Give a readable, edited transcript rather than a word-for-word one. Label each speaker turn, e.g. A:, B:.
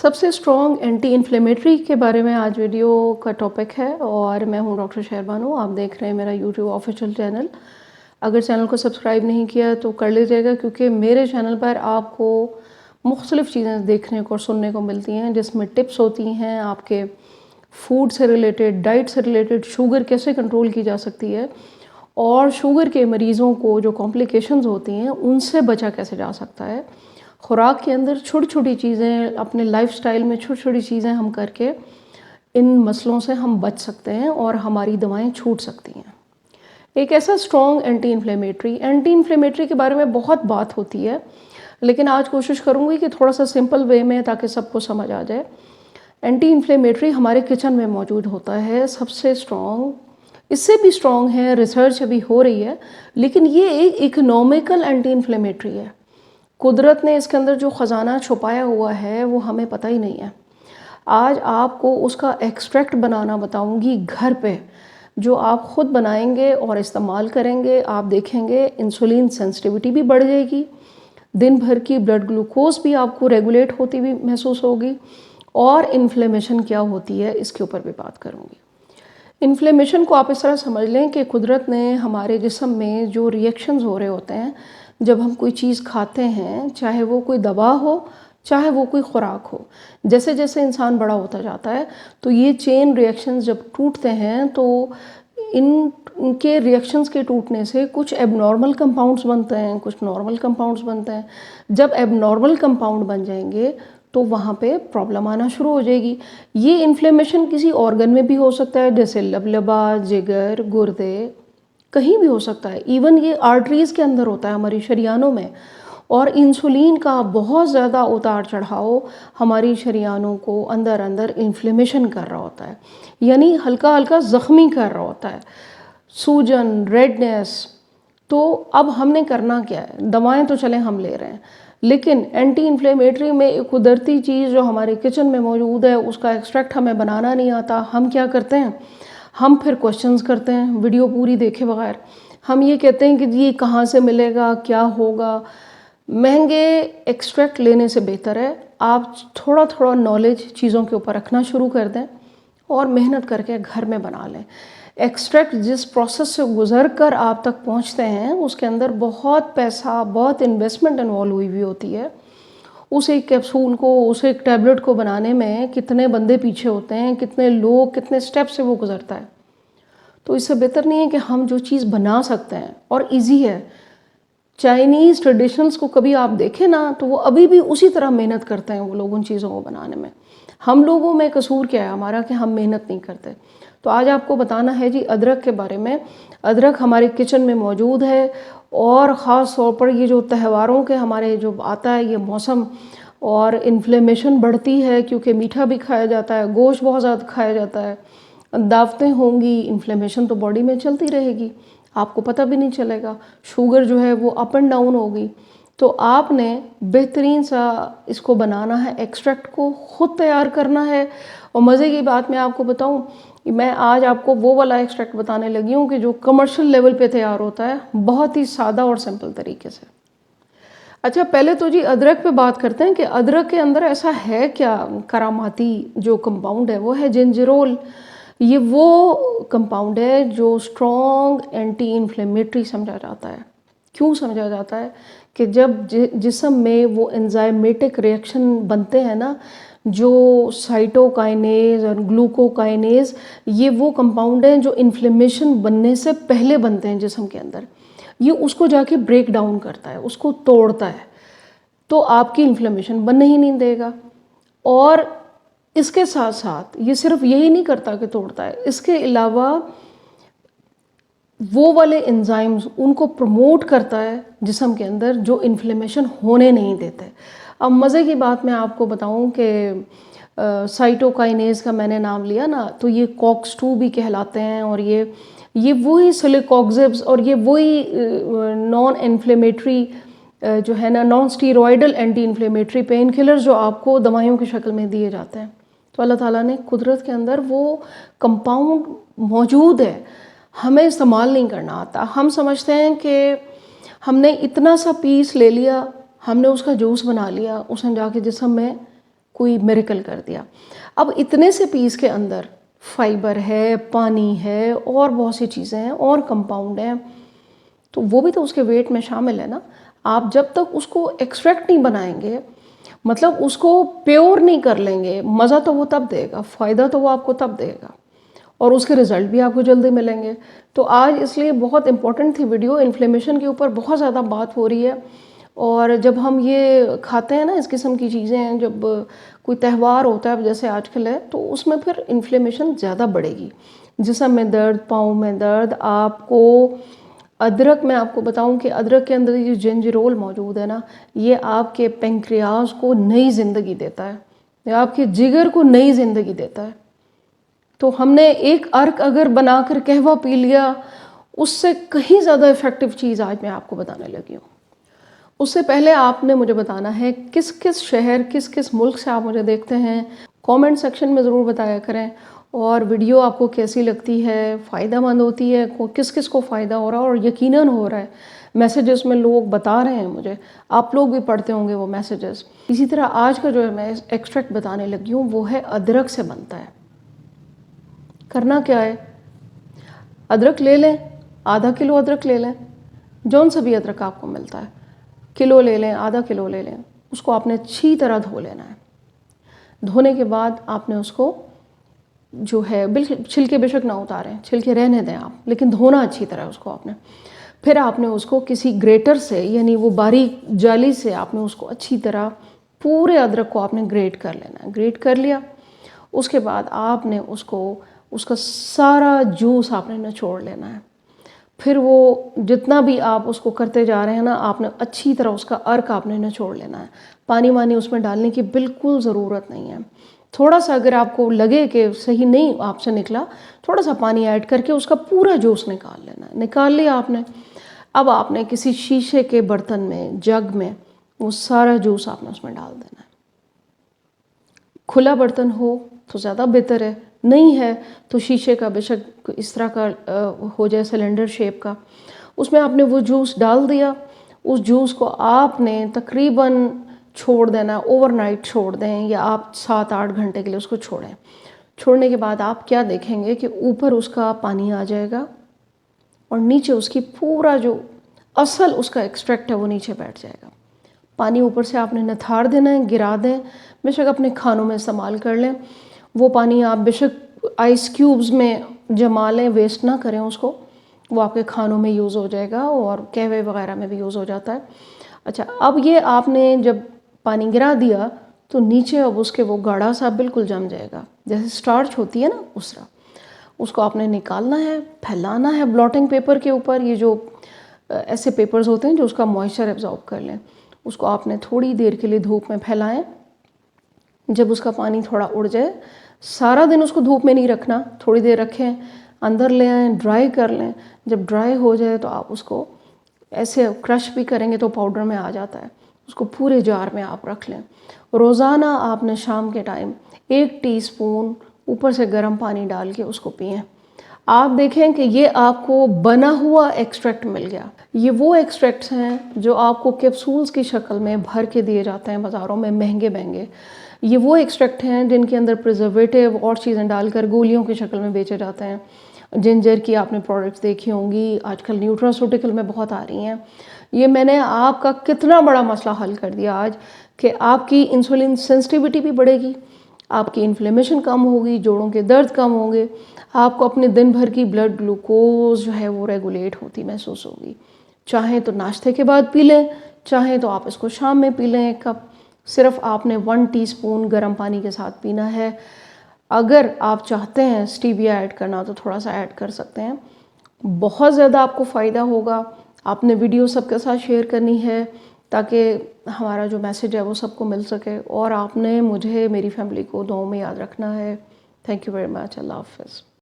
A: سب سے strong entity inflammatory کے بارے میں آج ویڈیو کا ٹاپک ہے اور میں ہوں ڈاکٹر شہربانو. آپ دیکھ رہے ہیں میرا یوٹیوب آفیشیل چینل. اگر چینل کو سبسکرائب نہیں کیا تو کر لیجیے گا، کیونکہ میرے چینل پر آپ کو مختلف چیزیں دیکھنے کو اور سننے کو ملتی ہیں، جس میں ٹپس ہوتی ہیں آپ کے فوڈ سے ریلیٹڈ، ڈائٹ سے ریلیٹڈ، شوگر کیسے کنٹرول کی جا سکتی ہے اور شوگر کے مریضوں کو جو کمپلیکیشنز ہوتی ہیں ان سے بچا کیسے جا سکتا ہے. خوراک کے اندر چھوٹی چھوٹی چیزیں، اپنے لائف سٹائل میں چھوٹی چھوٹی چیزیں ہم کر کے ان مسئلوں سے ہم بچ سکتے ہیں اور ہماری دوائیں چھوٹ سکتی ہیں. ایک ایسا اسٹرانگ اینٹی انفلیمیٹری کے بارے میں بہت بات ہوتی ہے، لیکن آج کوشش کروں گی کہ تھوڑا سا سمپل وے میں، تاکہ سب کو سمجھ آ جائے. اینٹی انفلیمیٹری ہمارے کچن میں موجود ہوتا ہے، سب سے اسٹرانگ. اس سے بھی اسٹرانگ ہے، ریسرچ ابھی ہو رہی ہے، لیکن یہ ایک اکنومیکل اینٹی انفلیمیٹری ہے. قدرت نے اس کے اندر جو خزانہ چھپایا ہوا ہے وہ ہمیں پتہ ہی نہیں ہے. آج آپ کو اس کا ایکسٹریکٹ بنانا بتاؤں گی گھر پہ، جو آپ خود بنائیں گے اور استعمال کریں گے. آپ دیکھیں گے انسولین سینسٹیوٹی بھی بڑھ جائے گی، دن بھر کی بلڈ گلوکوز بھی آپ کو ریگولیٹ ہوتی بھی محسوس ہوگی، اور انفلیمیشن کیا ہوتی ہے اس کے اوپر بھی بات کروں گی. انفلیمیشن کو آپ اس طرح سمجھ لیں کہ قدرت نے ہمارے جسم میں جو ری ایکشنز ہو رہے ہوتے ہیں جب ہم کوئی چیز کھاتے ہیں، چاہے وہ کوئی دوا ہو چاہے وہ کوئی خوراک ہو، جیسے جیسے انسان بڑا ہوتا جاتا ہے تو یہ چین ری ایکشنز جب ٹوٹتے ہیں تو ان کے ری ایکشنز کے ٹوٹنے سے کچھ ایب نارمل کمپاؤنڈز بنتے ہیں، کچھ نارمل کمپاؤنڈز بنتے ہیں. جب ایب نارمل کمپاؤنڈ بن جائیں گے تو وہاں پہ پرابلم آنا شروع ہو جائے گی. یہ انفلیمیشن کسی آرگن میں بھی ہو سکتا ہے، جیسے لبلبا، جگر، گردے، کہیں بھی ہو سکتا ہے. ایون یہ آرٹریز کے اندر ہوتا ہے، ہماری شریانوں میں. اور انسولین کا بہت زیادہ اتار چڑھاؤ ہماری شریانوں کو اندر اندر انفلیمیشن کر رہا ہوتا ہے، یعنی ہلکا ہلکا زخمی کر رہا ہوتا ہے، سوجن، ریڈنیس. تو اب ہم نے کرنا کیا ہے؟ دوائیں تو چلیں ہم لے رہے ہیں، لیکن اینٹی انفلیمیٹری میں ایک قدرتی چیز جو ہمارے کچن میں موجود ہے، اس کا ایکسٹریکٹ ہمیں بنانا نہیں آتا. ہم کیا کرتے ہیں؟ ہم پھر کوشچنز کرتے ہیں ویڈیو پوری دیکھے بغیر. ہم یہ کہتے ہیں کہ یہ کہاں سے ملے گا، کیا ہوگا. مہنگے ایکسٹریکٹ لینے سے بہتر ہے آپ تھوڑا تھوڑا نالج چیزوں کے اوپر رکھنا شروع کر دیں اور محنت کر کے گھر میں بنا لیں. ایکسٹریکٹ جس پروسیس سے گزر کر آپ تک پہنچتے ہیں اس کے اندر بہت پیسہ، بہت انویسٹمنٹ انوالو ہوئی بھی ہوتی ہے. اس ایک کیپسول کو، اس ایک ٹیبلٹ کو بنانے میں کتنے بندے پیچھے ہوتے ہیں، کتنے لوگ، کتنے سٹیپ سے وہ گزرتا ہے. تو اس سے بہتر نہیں ہے کہ ہم جو چیز بنا سکتے ہیں اور ایزی ہے. چائنیز ٹریڈیشنلز کو کبھی آپ دیکھیں نا تو وہ ابھی بھی اسی طرح محنت کرتے ہیں وہ لوگ ان چیزوں کو بنانے میں. ہم لوگوں میں قصور کیا ہے ہمارا کہ ہم محنت نہیں کرتے. تو آج آپ کو بتانا ہے جی ادرک کے بارے میں. ادرک ہمارے کچن میں موجود ہے، اور خاص طور پر یہ جو تہواروں کے ہمارے جو آتا ہے یہ موسم، اور انفلیمیشن بڑھتی ہے کیونکہ میٹھا بھی کھایا جاتا ہے، گوشت بہت زیادہ کھایا جاتا ہے، دعوتیں ہوں گی، انفلیمیشن تو باڈی میں چلتی رہے گی، آپ کو پتہ بھی نہیں چلے گا. شوگر جو ہے وہ اپ اینڈ ڈاؤن ہوگی. تو آپ نے بہترین سا اس کو بنانا ہے، ایکسٹریکٹ کو خود تیار کرنا ہے. اور مزے کی بات میں آپ کو بتاؤں، میں آج آپ کو وہ والا ایکسٹریکٹ بتانے لگی ہوں کہ جو کمرشل لیول پہ تیار ہوتا ہے، بہت ہی سادہ اور سمپل طریقے سے. اچھا پہلے تو جی ادرک پہ بات کرتے ہیں کہ ادرک کے اندر ایسا ہے کیا کراماتی جو کمپاؤنڈ ہے. وہ ہے جنجرول. یہ وہ کمپاؤنڈ ہے جو اسٹرانگ اینٹی انفلیمیٹری سمجھا جاتا ہے. کیوں سمجھا جاتا ہے؟ کہ جب جسم میں وہ انزائمیٹک ری ایکشن بنتے ہیں نا، جو سائٹوکائنیز اور گلوکوکائنیز، یہ وہ کمپاؤنڈ ہیں جو انفلیمیشن بننے سے پہلے بنتے ہیں جسم کے اندر. یہ اس کو جا کے بریک ڈاؤن کرتا ہے، اس کو توڑتا ہے، تو آپ کی انفلیمیشن بننے ہی نہیں دے گا. اور اس کے ساتھ ساتھ یہ صرف یہی نہیں کرتا کہ توڑتا ہے، اس کے علاوہ وہ والے انزائمز ان کو پروموٹ کرتا ہے جسم کے اندر جو انفلیمیشن ہونے نہیں دیتے. اب مزے کی بات میں آپ کو بتاؤں کہ سائٹوکائنیز کا میں نے نام لیا نا، تو یہ کوکس 2 بھی کہلاتے ہیں، اور یہ وہی سلیکوکزبز، اور یہ وہی نان انفلیمیٹری جو ہے نا، non steroidal anti inflammatory painkiller جو آپ کو دوائیوں کی شکل میں دیے جاتے ہیں. تو اللہ تعالیٰ نے قدرت کے اندر وہ کمپاؤنڈ موجود ہے، ہمیں استعمال نہیں کرنا آتا. ہم سمجھتے ہیں کہ ہم نے اتنا سا پیس لے لیا، ہم نے اس کا جوس بنا لیا، اس نے جا کے جسم میں کوئی میریکل کر دیا. اب اتنے سے پیس کے اندر فائبر ہے، پانی ہے، اور بہت سی چیزیں ہیں اور کمپاؤنڈ ہیں، تو وہ بھی تو اس کے ویٹ میں شامل ہے نا. آپ جب تک اس کو ایکسٹریکٹ نہیں بنائیں گے، مطلب اس کو پیور نہیں کر لیں گے، مزہ تو وہ تب دے گا، فائدہ تو وہ آپ کو تب دے گا، اور اس کے رزلٹ بھی آپ کو جلدی ملیں گے. تو آج اس لیے بہت امپورٹنٹ تھی ویڈیو. انفلیمیشن کے اوپر بہت زیادہ بات ہو رہی ہے، اور جب ہم یہ کھاتے ہیں نا اس قسم کی چیزیں، جب کوئی تہوار ہوتا ہے جیسے آج کل ہے، تو اس میں پھر انفلیمیشن زیادہ بڑھے گی، جسم میں درد، پاؤں میں درد. آپ کو ادرک، میں آپ کو بتاؤں کہ ادرک کے اندر یہ جنجرول موجود ہے نا، یہ آپ کے پینکریاس کو نئی زندگی دیتا ہے، یہ آپ کے جگر کو نئی زندگی دیتا ہے. تو ہم نے ایک ارک اگر بنا کر قہوہ پی لیا، اس سے کہیں زیادہ افیکٹو چیز آج میں آپ کو بتانے لگی ہوں. اس سے پہلے آپ نے مجھے بتانا ہے کس کس شہر، کس کس ملک سے آپ مجھے دیکھتے ہیں. کومنٹ سیکشن میں ضرور بتایا کریں، اور ویڈیو آپ کو کیسی لگتی ہے، فائدہ مند ہوتی ہے، کس کس کو فائدہ ہو رہا ہے. اور یقیناً ہو رہا ہے، میسیجز میں لوگ بتا رہے ہیں مجھے، آپ لوگ بھی پڑھتے ہوں گے وہ میسیجز. اسی طرح آج کا جو ہے میں ایکسٹریکٹ بتانے لگی ہوں وہ ہے ادرک سے بنتا ہے. کرنا کیا ہے، ادرک لے لیں، آدھا کلو ادرک لے لیں، جون سا بھی ادرک آپ کو ملتا ہے، کلو لے لیں، آدھا کلو لے لیں. اس کو آپ نے اچھی طرح دھو لینا ہے. دھونے کے بعد آپ نے اس کو جو ہے بالکل چھلکے بے شک نہ اتاریں، چھلکے رہنے دیں آپ، لیکن دھونا اچھی طرح اس کو آپ نے. پھر آپ نے اس کو کسی گریٹر سے، یعنی وہ باریک جالی سے، آپ نے اس کو اچھی طرح پورے ادرک کو آپ نے گریٹ کر لینا ہے. گریٹ کر لیا، اس کے بعد آپ نے اس کو، اس کا سارا جوس آپ نے نچوڑ لینا ہے. پھر وہ جتنا بھی آپ اس کو کرتے جا رہے ہیں نا، آپ نے اچھی طرح اس کا ارک آپ نے نچوڑ لینا ہے. پانی وانی اس میں ڈالنے کی بالکل ضرورت نہیں ہے. تھوڑا سا اگر آپ کو لگے کہ صحیح نہیں آپ سے نکلا، تھوڑا سا پانی ایڈ کر کے اس کا پورا جوس نکال لینا ہے. نکال لیا آپ نے. اب آپ نے کسی شیشے کے برتن میں، جگ میں، وہ سارا جوس آپ نے اس میں ڈال دینا ہے. کھلا برتن ہو تو زیادہ بہتر ہے، نہیں ہے تو شیشے کا بے شک اس طرح کا ہو جائے سلنڈر شیپ کا. اس میں آپ نے وہ جوس ڈال دیا. اس جوس کو آپ نے تقریباً چھوڑ دینا، اوور نائٹ چھوڑ دیں، یا آپ 7-8 گھنٹے کے لیے اس کو چھوڑیں. چھوڑنے کے بعد آپ کیا دیکھیں گے کہ اوپر اس کا پانی آ جائے گا، اور نیچے اس کی پورا جو اصل اس کا ایکسٹریکٹ ہے وہ نیچے بیٹھ جائے گا. پانی اوپر سے آپ نے نتھار دینا ہے، گرا دیں. بے شک اپنے کھانوں میں استعمال کر لیں. وہ پانی آپ بے شک آئس کیوبز میں جما لیں، ویسٹ نہ کریں اس کو. وہ آپ کے کھانوں میں یوز ہو جائے گا، اور قہوے وغیرہ میں بھی یوز ہو جاتا ہے. اچھا، اب یہ آپ نے جب پانی گرا دیا تو نیچے اب اس کے وہ گاڑھا سا بالکل جم جائے گا، جیسے سٹارچ ہوتی ہے نا اس طرح. اس کو آپ نے نکالنا ہے، پھیلانا ہے بلاٹنگ پیپر کے اوپر. یہ جو ایسے پیپرز ہوتے ہیں جو اس کا موئسچر ایبزارب کر لیں. اس کو آپ نے تھوڑی دیر کے لیے دھوپ میں پھیلائیں. جب اس کا پانی تھوڑا اڑ جائے، سارا دن اس کو دھوپ میں نہیں رکھنا، تھوڑی دیر رکھیں، اندر لے آئیں، ڈرائی کر لیں. جب ڈرائی ہو جائے تو آپ اس کو ایسے کرش بھی کریں گے تو پاؤڈر میں آ جاتا ہے. اس کو پورے جار میں آپ رکھ لیں. روزانہ آپ نے شام کے ٹائم 1 ٹی اسپون اوپر سے گرم پانی ڈال کے اس کو پئیں. آپ دیکھیں کہ یہ آپ کو بنا ہوا ایکسٹریکٹ مل گیا. یہ وہ ایکسٹریکٹس ہیں جو آپ کو کیپسولز کی شکل میں بھر کے دیے جاتے ہیں بازاروں میں، مہنگے مہنگے. یہ وہ ایکسٹریکٹ ہیں جن کے اندر پریزرویٹو اور چیزیں ڈال کر گولیوں کی شکل میں بیچے جاتے ہیں. جنجر کی آپ نے پروڈکٹس دیکھی ہوں گی، آج کل نیوٹراسوٹیکل میں بہت آ رہی ہیں. یہ میں نے آپ کا کتنا بڑا مسئلہ حل کر دیا آج، کہ آپ کی انسولین سینسٹیوٹی بھی بڑھے گی، آپ کی انفلیمیشن کم ہوگی، جوڑوں کے درد کم ہوں گے، آپ کو اپنے دن بھر کی بلڈ گلوکوز جو ہے وہ ریگولیٹ ہوتی محسوس ہوگی. چاہیں تو ناشتے کے بعد پی لیں، چاہیں تو آپ اس کو شام میں پی لیں 1 کپ. صرف آپ نے 1 ٹی اسپون گرم پانی کے ساتھ پینا ہے. اگر آپ چاہتے ہیں اسٹیویا ایڈ کرنا تو تھوڑا سا ایڈ کر سکتے ہیں. بہت زیادہ آپ کو فائدہ ہوگا. آپ نے ویڈیو سب کے ساتھ شیئر کرنی ہے تاکہ ہمارا جو میسیج ہے وہ سب کو مل سکے. اور آپ نے مجھے، میری فیملی کو دعاؤں میں یاد رکھنا ہے. Thank you very much. اللہ حافظ.